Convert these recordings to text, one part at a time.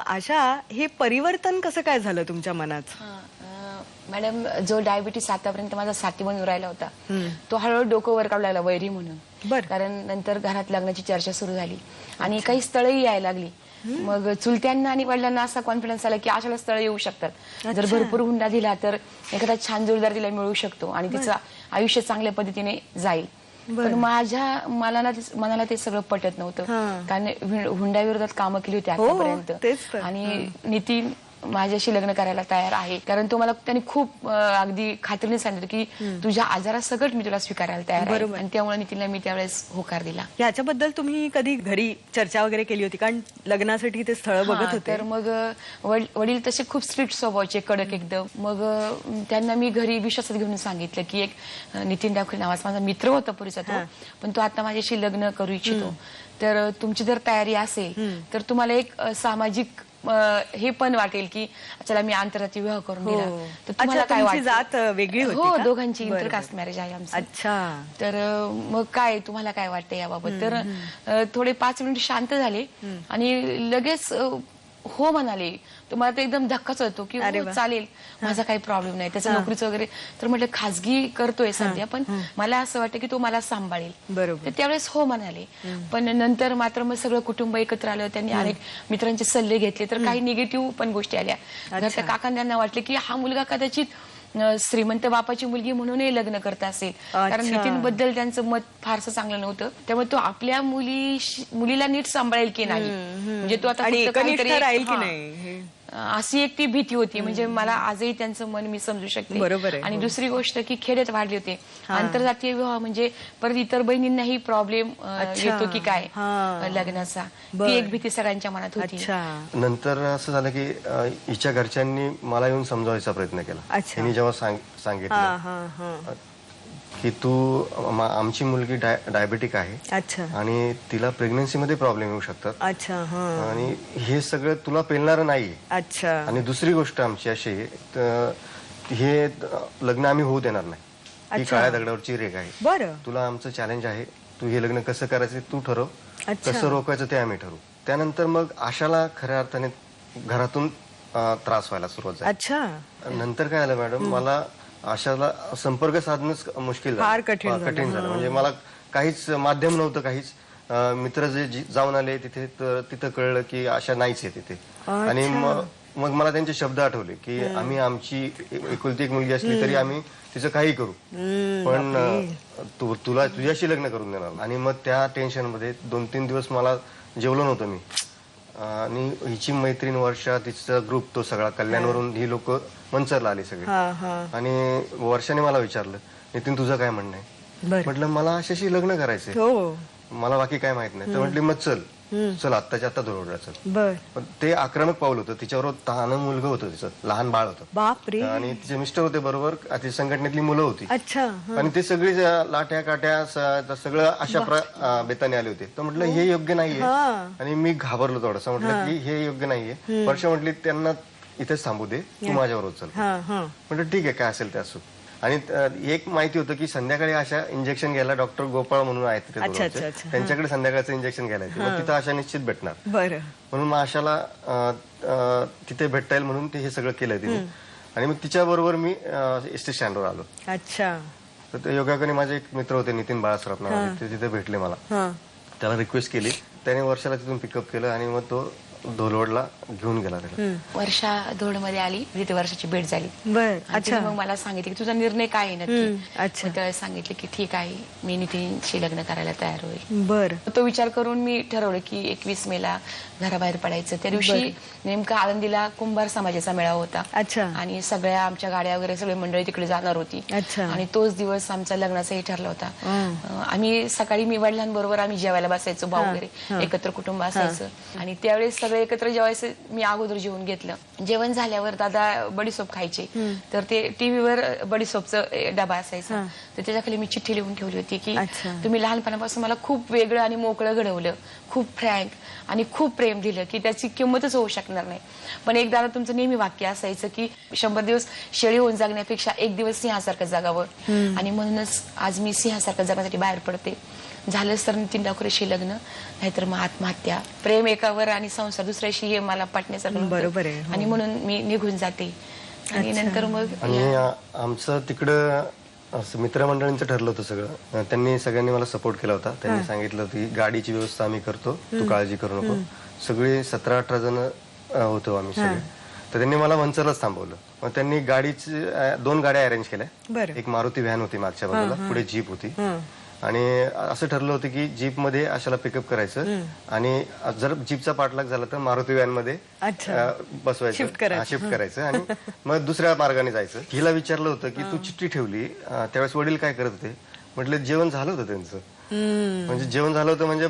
आशा, हे परिवर्तन कसं काय झालं तुमच्या मनात? मॅडम, जो डायबिटीस आतापर्यंत माझा साथीमधून राहिला होता, तो हळूहळू डोकं वर काढू लागला, वैरी म्हणून. बरं. कारण नंतर घरात लग्नाची चर्चा सुरू झाली आणि काही स्थळही यायला लागली. मग चुलत्यांना आणि वडिलांना असा कॉन्फिडन्स आला की अशाला स्थळ येऊ शकतात. जर भरपूर हुंडा दिला तर एखादा छान जोडदार तिला मिळू शकतो आणि तिचं आयुष्य चांगल्या पद्धतीने जाईल. पण मनाला ते सगळं पटत नव्हतं. कारण हुंडा विरोधात कामं केली होती आतापर्यंत. आणि नितीन माझ्याशी लग्न करायला तयार आहे, कारण तो मला त्यांनी खूप अगदी खात्रीने सांगितलं की तुझ्या आजारासकट मी तुला स्वीकारायला तयार आहे. आणि त्यामुळे नितीनला मी त्यावेळेस होकार दिला. याच्याबद्दल तुम्ही कधी घरी चर्चा वगैरे केली होती? कारण लग्नासाठी ते स्थळ बघत होते. तर मग वडील तसे खूप स्ट्रिक्ट स्वभावाचे, कडक एकदम. मग त्यांना मी घरी विश्वासात घेऊन सांगितलं की एक नितीन डावखरे नावाचा माझा मित्र होता पूर्वीचा तो, पण तो आता माझ्याशी लग्न करू इच्छितो. तर तुमची जर तयारी असेल तर तुम्हाला एक सामाजिक हे पण वाटेल की चला मी आंतरजातीय विवाह करून दिला तर तुम्हाला काय वाटतं? जात वेगळी होती? हो, दोघांची इंटरकास्ट मॅरेज आहे आमचं. अच्छा. तर मग काय तुम्हाला काय वाटतं याबाबत? तर थोडे 5 मिनिट शांत झाले आणि लगेच हो म्हणाले. तुम्हाला तर एकदम धक्काच होतो की चालेल, माझा काही प्रॉब्लेम नाही, त्याचं नोकरीचं वगैरे. तर म्हटलं खाजगी करतोय सध्या, पण मला असं वाटतं की तो मला सांभाळेल. तर त्यावेळेस हो म्हणाले. पण नंतर मात्र मग सगळं कुटुंब एकत्र आलं. त्यांनी अनेक मित्रांचे सल्ले घेतले, तर काही निगेटिव्ह पण गोष्टी आल्या. घरच्या काकांना वाटले की हा मुलगा कदाचित श्रीमंत बापाची मुलगी म्हणूनही लग्न करत असेल, कारण नितीन बद्दल त्यांचं मत फारसं चांगलं नव्हतं. त्यामुळे तो आपल्या मुलीला नीट सांभाळेल की नाही, म्हणजे तो आता राहील की नाही, अशी एक ती भीती होती. म्हणजे मला आजही त्यांचं मन मी समजू शकते. बरोबर आहे. आणि दुसरी गोष्ट की खेड्यात वाढले होते. आंतरजातीय विवाह म्हणजे परत इतर बहिणींनाही प्रॉब्लेम येतो की काय लग्नाचा, ती एक भीती सगळ्यांच्या मनात होती. नंतर असं झालं की हिच्या घरच्यांनी मला येऊन समजावायचा प्रयत्न केला. त्यांनी जेव्हा सांगितलं की तू आमची मुलगी डायबेटिक आहे आणि तिला प्रेग्नन्सी मध्ये प्रॉब्लेम येऊ शकतात आणि हे सगळं तुला पेलणारं नाहीये. आणि दुसरी गोष्ट आमची अशी हे लग्न आम्ही होऊ देणार नाही. ही काळ्या दगडावरची रेघ आहे. बरं. तुला आमचं चॅलेंज आहे, तू हे लग्न कसं करायचं तू ठरव, कसं रोखायचं ते आम्ही ठरवू. त्यानंतर मग आशाला खऱ्या अर्थाने घरातून त्रास व्हायला सुरुवात झाली. नंतर काय झालं मॅडम, मला आशाला संपर्क साधणंच मुश्किल झालं, कठीण झालं. म्हणजे मला काहीच माध्यम नव्हतं, काहीच. मित्र जे जाऊन आले तिथे, तर तिथं कळलं की आशा नाहीच आहे तिथे. आणि मग मला त्यांचे शब्द आठवले की आम्ही आमची एकुलती एक मुलगी असली तरी आम्ही तिचं काही करू, पण तुला तुझ्याशी लग्न करून देणार. आणि मग त्या टेन्शन मध्ये 2-3 दिवस मला जेवलो नव्हतं मी. आणि हिची मैत्रीण वर्षा, तिचा ग्रुप तो सगळा कल्याणवरून ही लोक मंचरला आली सगळे. आणि वर्षाने मला विचारलं, नितीन तुझं काय म्हणणं आहे? म्हटलं मला अशाशी लग्न करायचंय, मला बाकी काय माहित नाही. तर म्हटली मग चल आत्ताच्या आता धुळवडला चल. पण ते आक्रमक पाऊल होतं. तिच्याबरोबर तहानं मुलगा होतं, तिचं लहान बाळ होतं. बापरे. आणि तिचे मिस्टर होते बरोबर, ती संघटनेतली मुलं होती. आणि ते सगळे लाट्या काट्या सगळं अशा बेताने आले होते. तर म्हटलं हे योग्य नाहीये. आणि मी घाबरलो थोडंसं. म्हटलं की हे योग्य नाहीये. वर्ष म्हटली त्यांना इथेच थांबू दे, तू माझ्याबरोबर चल. म्हटलं ठीक आहे, काय असेल ते असो. आणि एक माहिती होतं की संध्याकाळी अशा इंजेक्शन घ्यायला डॉक्टर गोपाळ म्हणून आहेत तिथे, त्यांच्याकडे संध्याकाळचं इंजेक्शन घ्यायला येते. मग तिथं आशा निश्चित भेटणार. म्हणून मग आशाला तिथे भेटता येईल म्हणून ते हे सगळं केलं तिने. आणि मग तिच्या बरोबर मी एसटी स्टँडवर आलो. तर ते योगायोगाने माझे एक मित्र होते, नितीन बाळासराफ नावाचे, ते तिथे भेटले मला. त्याला रिक्वेस्ट केली, त्याने वर्षाला तिथून पिकअप केलं आणि मग तो धोलवडला घेऊन गेला. वर्षा धोलमध्ये आली, तिथे वर्षाची भेट झाली. मग मला सांगितलं की तुझा निर्णय काय आहे नक्की. त्यावेळेस सांगितलं की ठीक आहे, मी नितीनशी लग्न करायला तयार होईल. तो विचार करून मी ठरवलं की 21 मेला घराबाहेर पडायचं. त्या दिवशी नेमका आळंदीला कुंभार समाजाचा मेळावा होता आणि सगळ्या आमच्या गाड्या वगैरे सगळी मंडळी तिकडे जाणार होती. आणि तोच दिवस आमचा लग्नाचाही ठरला होता. आम्ही सकाळी मी वडिलांबरोबर आम्ही जेवायला बसायचो, भाऊ वगैरे एकत्र कुटुंब असायचं. आणि त्यावेळेस सगळे एकत्र जेवायचं. मी अगोदर जेवून घेतलं. जेवण झाल्यावर दादा बडीसोप खायचे, तर ते टीव्हीवर बडीसोपचं डबा असायचा. तर त्याच्याखाली मी चिठ्ठी लिहून ठेवली होती की तुम्ही लहानपणापासून मला खूप वेगळं आणि मोकळं घडवलं, खूप फ्रँक आणि खूप प्रेम दिलं की त्याची किंमतच होऊ शकणार नाही. पण एक दादा तुमचं नेहमी वाक्य असायचं की 100 दिवस शेळी होऊन जगण्यापेक्षा एक दिवस सिंहासारखं जगावं. आणि म्हणूनच आज मी सिंहासारखं जगण्यासाठी बाहेर पडते. झालंच तर नितीन डावकरेशी लग्न, नाहीतर मग आत्महत्या. प्रेम एकावर आणि संसार दुसऱ्याशी हे मला पटण्यासारखं नव्हतं. बरोबर आहे, हो. आणि म्हणून मी निघून जाते. आणि नंतर मग आणि आमचं तिकडं असं मित्रमंडळींचं ठरलं होतं सगळं. त्यांनी सगळ्यांनी मला सपोर्ट केला होता. त्यांनी सांगितलं होतं की गाडीची व्यवस्था आम्ही करतो, तू काळजी करू नको. सगळे 17-18 जण होतो आम्ही सगळे. तर त्यांनी मला मंचरलाच थांबवलं. मग त्यांनी गाडीची 2 गाड्या अरेंज केल्या. एक मारुती व्हॅन होती मागच्या बाजूला, पुढे जीप होती. आणि असं ठरलं होतं की जीप मध्ये आशाला पिकअप करायचं आणि जर जीपचा पाठलाग झाला तर मारुती व्हॅन मध्ये बसवायचं, शिफ्ट करायचं आणि मग दुसऱ्या मार्गाने जायचं. हिला विचारलं होतं की तू चिठ्ठी ठेवली, त्यावेळेस वडील काय करत होते? म्हटलं जेवण झालं होतं त्यांचं. म्हणजे जेवण झालं होतं म्हणजे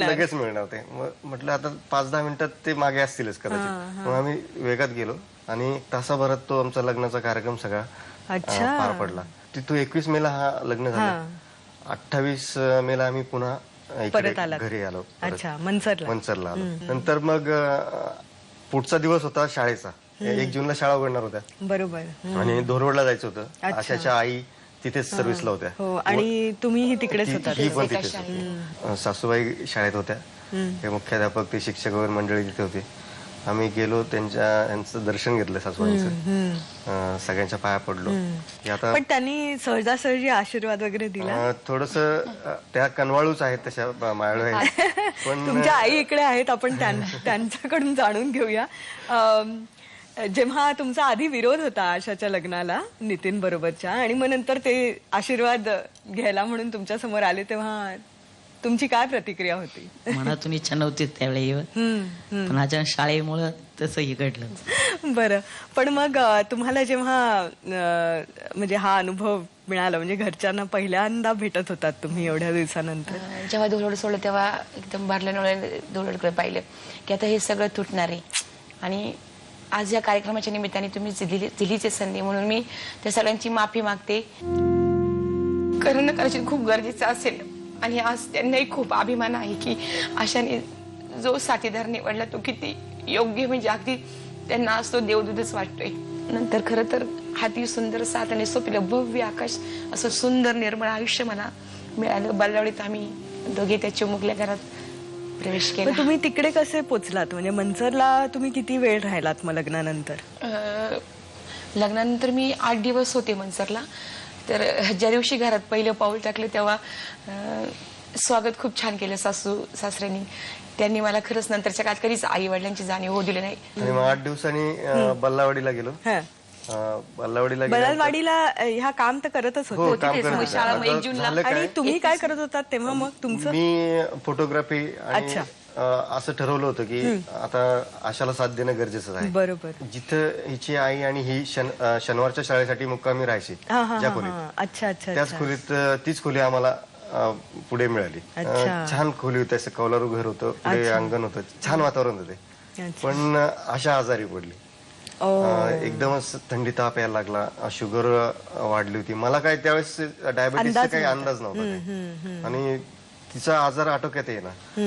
लगेच मिळणार ते. म्हटलं आता 5-10 मिनिटात ते मागे असतीलच कदाचित. मग आम्ही वेगात गेलो आणि तासाभरात तो आमचा लग्नाचा कार्यक्रम सगळा पार पडला. तिथून 21 मेला हा लग्न झालं. 28 मेला आम्ही पुन्हा घरी आलो, मंचरला आलो. नंतर मग पुढचा दिवस होता शाळेचा. 1 जूनला शाळा उघडणार होत्या. बरोबर. आणि धोरवडला जायचं होतं. आशाच्या आई तिथेच सर्व्हिसला होत्या. आणि तुम्हीही तिकडेच होता? ही पण तिथेच होती. सासूबाई शाळेत होत्या, ते मुख्याध्यापक, ते शिक्षक वगैरे मंडळी तिथे होते. आम्ही गेलो, यांचं दर्शन घेतलं सासूबाईंचं, सगळ्यांच्या पाया पडलो. आता पण त्यांनी सहजासहजी आशीर्वाद वगैरे दिला? थोडस त्या कनवाळूच आहेत, तशा मायाळू आहेत. पण तुमच्या आई इकडे आहेत, आपण त्यांच्याकडून जाणून घेऊया. जेव्हा तुमचा आधी विरोध होता आशाच्या लग्नाला नितीन बरोबरच्या, आणि मग नंतर ते आशीर्वाद घ्यायला म्हणून तुमच्या समोर आले, तेव्हा तुमची काय प्रतिक्रिया होती? मनातून इच्छा नव्हती त्यावेळी, पण अचानक शाळेमुळं तसंही घडलं. बरं, पण मग तुम्हाला जेव्हा म्हणजे हा अनुभव मिळाला, म्हणजे घरच्यांना पहिल्यांदा भेटत होतात तुम्ही एवढ्या दिवसानंतर, जेव्हा धोरड सोडलं तेव्हा एकदम भरल्या डोळ्याने धोरडकडे पाहिलं की आता हे सगळं तुटणार आहे. आणि आज या कार्यक्रमाच्या निमित्ताने तुम्ही दिलीच संधी, म्हणून मी त्या सगळ्यांची माफी मागते. करणं करायची खूप गरजेचं असेल. आणि आज त्यांनाही खूप अभिमान आहे की आशाने जो साथीदार निवडला तो किती योग्य, म्हणजे अगदी त्यांना आज तो देवदूतच वाटतोय. नंतर खरं तर हाती सुंदर साथ आणि सोपीलं भव्य आकाश, असं सुंदर निर्मळ आयुष्य मला मिळालं. बल्लावडीत आम्ही दोघे त्या चिमुकल्या घरात प्रवेश केला. तुम्ही तिकडे कसे पोचलात? म्हणजे मंचरला तुम्ही किती वेळ राहिलात मग लग्नानंतर? लग्नानंतर मी 8 दिवस होते मंचरला. तर ज्या दिवशी घरात पहिलं पाऊल टाकलं तेव्हा स्वागत खूप छान केलं सासू सासऱ्यांनी. त्यांनी मला खरंच नंतरच्या काळात कधीच आई वडिलांची जाणीव होऊ दिली नाही. आणि मग 8 दिवसांनी बल्लावाडीला गेलो. बल्लावाडीला ह्या काम तर करतच होते शाळा 1 जूनला. आणि तुम्ही काय करत होतात तेव्हा? मग तुमचं? मी फोटोग्राफी. आणि असं ठरवलं होतं की आता आशाला साथ देणं गरजेचं आहे. बरोबर. जिथं हिची आई आणि ही शनिवारच्या शाळेसाठी मुक्कामी राहायची ज्या खोलीत, त्याच खोलीत, तीच खोली आम्हाला पुढे मिळाली. छान खोली होती, असं कौलारू घर होतं, पुढे अंगण होतं, छान वातावरण होते. पण आशा आजारी पडली. एकदमच थंडी ताप यायला लागला, शुगर वाढली होती. मला काय त्यावेळेस डायबिटीसचा काही अंदाज नव्हता आणि तिचा आजार आटोक्यात येणार.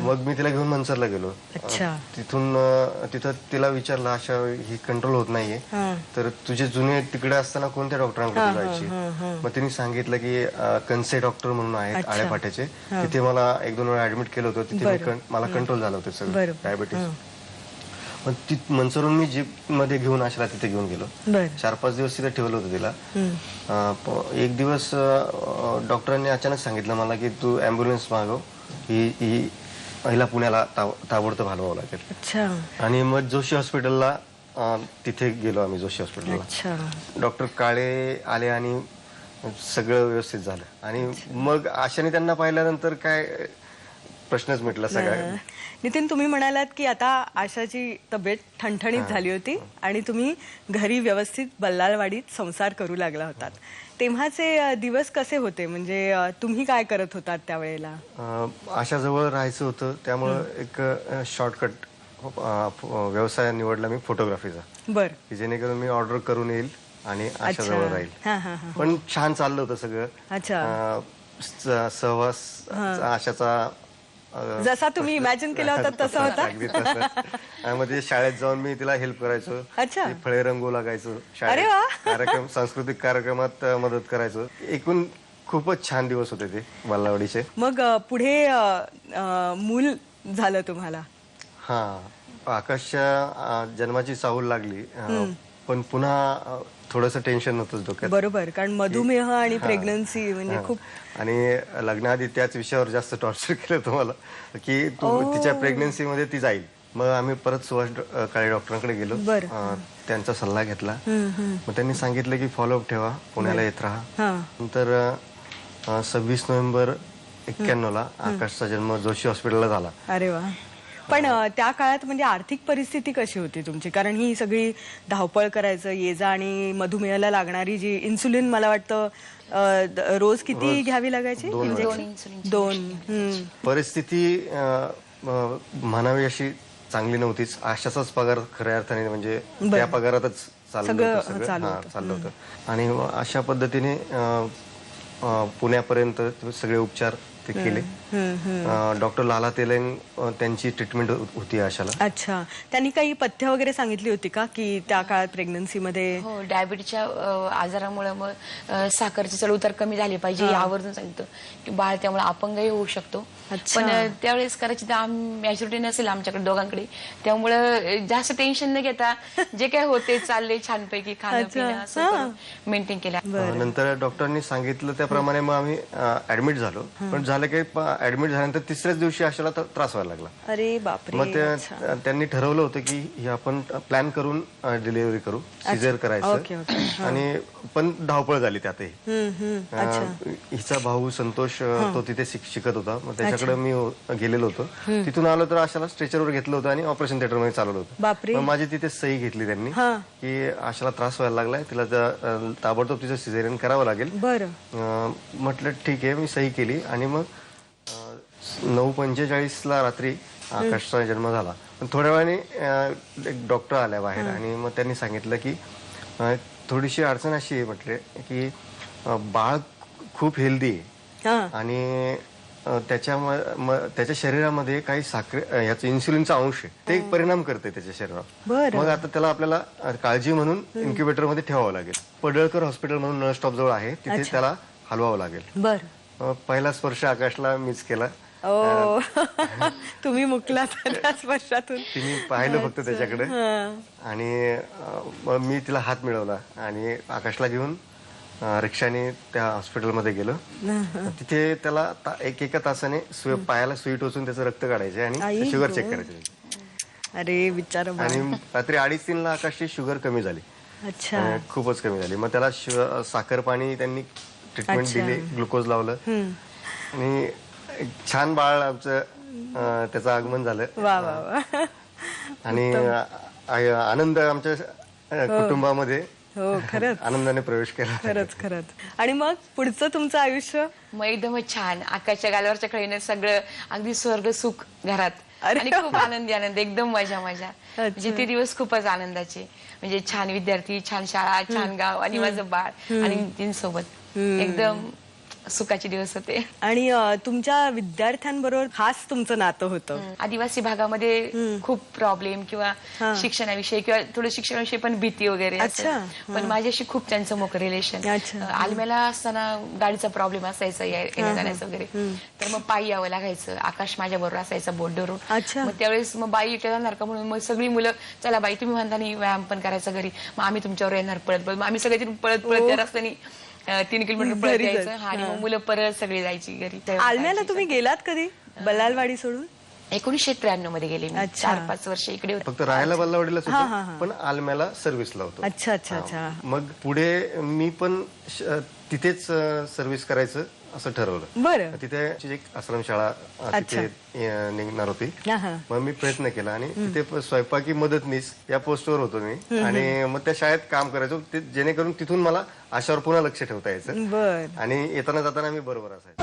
मग मी तिला घेऊन मंचरला गेलो. तिथं तिला विचारलं, आशा ही कंट्रोल होत नाहीये, तर तुझे जुने तिकडे असताना कोणत्या डॉक्टरांकडे जायची? मग तिने सांगितलं की कन्से डॉक्टर म्हणून आहेत आळेपाट्याचे, तिथे मला 1-2 वेळा ऍडमिट केलं होतं. तिथे मला कंट्रोल झालं होतं सगळं डायबिटीस. मग मंचरून मी जीप मध्ये घेऊन आशाला तिथे घेऊन गेलो. 4-5 दिवस तिथे ठेवलं होतं तिला. एक दिवस डॉक्टरांनी अचानक सांगितलं मला की तू ऍम्ब्युलन्स मागव, हिला पुण्याला ताबडतोब हलवावं लागेल. आणि मग जोशी हॉस्पिटलला तिथे गेलो आम्ही. जोशी हॉस्पिटलला डॉक्टर काळे आले आणि सगळं व्यवस्थित झालं. आणि मग आशाने त्यांना पाहिल्यानंतर काय प्रश्नच मिटला सगळा. नितीन, तुम्ही म्हणालात की आता आशाची तब्येत ठणठणीत झाली होती आणि तुम्ही घरी व्यवस्थित बल्लाळवाडीत संसार करू लागला होतात. तेव्हाचे दिवस कसे होते? म्हणजे तुम्ही काय करत होतात त्यावेळेला? आशाजवळ राहायचं होतं, त्यामुळं एक शॉर्टकट व्यवसाय निवडला मी फोटोग्राफीचा. बरं. जेणेकरून मी ऑर्डर करून येईल आणि आशाजवळ राहील. पण छान चाललं होतं सगळं. सहवास आशाचा जसा तुम्ही इमॅजिन केला होता तसा होता. अगदी तसं. मध्ये शाळेत जाऊन मी तिला हेल्प करायचो. फळे रंगवू लागायचो, शाळेत कार्यक्रम, सांस्कृतिक कार्यक्रमात मदत करायचो. एकूण खूपच छान दिवस होते ते बल्लावाडीचे. मग पुढे मूल झालं तुम्हाला? हा, आकाशच्या जन्माची चाहूल लागली, पण पुन्हा थोडंसं टेन्शन होतंच डोक्यात. बरोबर, कारण मधुमेह आणि प्रेग्नन्सी म्हणजे खूप. आणि लग्नाआधी त्याच विषयावर जास्त टॉर्चर केलं तुम्हाला की तिच्या प्रेग्नन्सी मध्ये ती जाईल. मग आम्ही परत सुभाष काळे डॉक्टरांकडे गेलो. त्यांचा सल्ला घेतला. मग त्यांनी सांगितलं की फॉलोअप ठेवा, पुण्याला येत राहा. नंतर 26 नोव्हेंबर 91 ला आकाशचा जन्म जोशी हॉस्पिटलला झाला. अरे वा. पण त्या काळात म्हणजे आर्थिक परिस्थिती कशी होती तुमची? कारण ही सगळी धावपळ करायचं, ये जा, आणि मधुमेहाला लागणारी जी इन्सुलिन, मला वाटतं रोज किती घ्यावी लागायची? 2. परिस्थिती म्हणावी अशी चांगली नव्हतीच. आशाचाच पगार खऱ्या अर्थाने म्हणजे त्या पगारातच चाललं होतं. आणि अशा पद्धतीने पुण्यापर्यंत सगळे उपचार ते केले. डॉक्टर लाला तेलंग त्यांची ट्रीटमेंट होती आशाला. अच्छा, त्यांनी काही पथ्य वगैरे सांगितली होती का की त्या काळात प्रेग्नन्सी मध्ये? हो, डायबिटीसच्या आजारामुळे मग साखरची चढउतार कमी झाली पाहिजे आवर्जून सांगितलं की बाळ त्यामुळे अपंगही होऊ शकतो. पण त्यावेळेस कदाचित मॅच्युरिटी नसेल आमच्याकडे दोघांकडे, त्यामुळे जास्त टेन्शन न घेता जे काय होते चालले छानपैकी खाणं पिणं असं मेंटेन केलं. नंतर डॉक्टरांनी सांगितलं त्याप्रमाणे मग आम्ही ऍडमिट झालो. पण झालं की ऍडमिट झाल्यानंतर तिसऱ्याच दिवशी आशाला त्रास व्हायला लागला. अरे बापरे. मग त्यांनी ठरवलं होतं की हे आपण प्लॅन करून डिलिव्हरी करू, सिझर करायचं. आणि पण धावपळ झाली त्यातही. हिचा भाऊ संतोष तो तिथे शिकत होता. मग त्याच्याकडे मी गेलेलो होतो. तिथून आलो तर आशाला स्ट्रेचरवर घेतलं होतं आणि ऑपरेशन थिएटर मध्ये चालवलं होतं. मग माझी तिथे सही घेतली त्यांनी की आशाला त्रास व्हायला लागलाय, तिला ताबडतोब तिचं सिझेरियन करावं लागेल. म्हटलं ठीक आहे, मी सही केली. आणि मग 9:45 ला रात्री आकाशचा जन्म झाला. पण थोड्या वेळाने एक डॉक्टर आल्या बाहेर आणि मग त्यांनी सांगितलं की थोडीशी अडचण अशी आहे, म्हटले की बाळ खूप हेल्दी आहे आणि त्याच्या शरीरामध्ये काही साखर याचं इन्सुलिनचा अंश आहे, ते परिणाम करते त्याच्या शरीरावर. मग आता त्याला आपल्याला काळजी म्हणून इन्क्युबेटर मध्ये ठेवावं लागेल. पडळकर हॉस्पिटल म्हणून नळ स्टॉप जवळ आहे, तिथे त्याला हलवावं लागेल. पहिला स्पर्श आकाशला मीच केला. तुम्ही मुकला त्या स्पर्शातून? तिने पाहिलं फक्त त्याच्याकडे आणि मी तिला हात मिळवला आणि आकाशला घेऊन रिक्षाने त्या हॉस्पिटलमध्ये गेलो. तिथे त्याला एका तासाने पायाला सुई टोचून त्याचं रक्त काढायचे आणि शुगर चेक करायचे. अरे बिचारा. आणि रात्री 2:30-3 ला आकाशची शुगर कमी झाली. अच्छा, खूपच कमी झाली. मग त्याला साखर पाणी त्यांनी ट्रीटमेंट दिली, ग्लुकोज लावलं आणि छान बाळ आमचं त्याचं आगमन झालं. वा वा वा. आणि आनंद आमच्या कुटुंबामध्ये खरंच आनंदाने प्रवेश केला. खरंच. आणि मग पुढचं तुमचं आयुष्य? मग एकदमच छान. आकाशच्या गालावरच्या कळीने सगळं अगदी स्वर्ग सुख घरात आणि खूप आनंद एकदम मजा. म्हणजे ते दिवस खूपच आनंदाचे. म्हणजे छान विद्यार्थी, छान शाळा, छान गाव आणि माझं बाळ आणि तीनसोबत एकदम सुखाचे दिवस होते. आणि तुमच्या विद्यार्थ्यांबरोबर खास तुमचं नातं होतं. आदिवासी भागामध्ये खूप प्रॉब्लेम किंवा शिक्षणाविषयी किंवा थोडं शिक्षणाविषयी पण भीती वगैरे. पण माझ्याशी खूप त्यांचं मोठं रिलेशन. आलम्याला असताना गाडीचा प्रॉब्लेम असायचा येण्या जाण्याचा वगैरे, तर मग पायी यावं लागायचं. आकाश माझ्या बरोबर असायचा बोटडोरून. मग त्यावेळेस मग बाई इकडे जाणार का म्हणून मग सगळी मुलं, चला बाई तुम्ही म्हणता नाही व्यायाम पण करायचा घरी, मग आम्ही तुमच्यावर येणार पळत. मग आम्ही सगळे पळत त्या रस्त्याने 3 किलोमीटर पळत यायचं. आणि मग मुलं परत सगळी जायची घरी. आलम्याला तुम्ही गेलात कधी बल्लालवाडी सोडून? 1993 मध्ये गेले मी. 4-5 वर्ष इकडे होते. फक्त राहायला बल्लावाडीलाच होतो, पण आलम्याला सर्व्हिसला होतो. अच्छा. मग पुढे मी पण तिथेच सर्व्हिस करायचं असं ठरवलं. बरं. तिथे एक आश्रमशाळा तिथे निघणार होती. मग मी प्रयत्न केला आणि तिथे स्वयंपाकी मदतनीस या पोस्टवर होतो मी. आणि मग त्या शाळेत काम करायचो, जेणेकरून तिथून मला आशावर पुन्हा लक्ष ठेवता यायचं. आणि येताना जाताना मी बरोबर असायचो.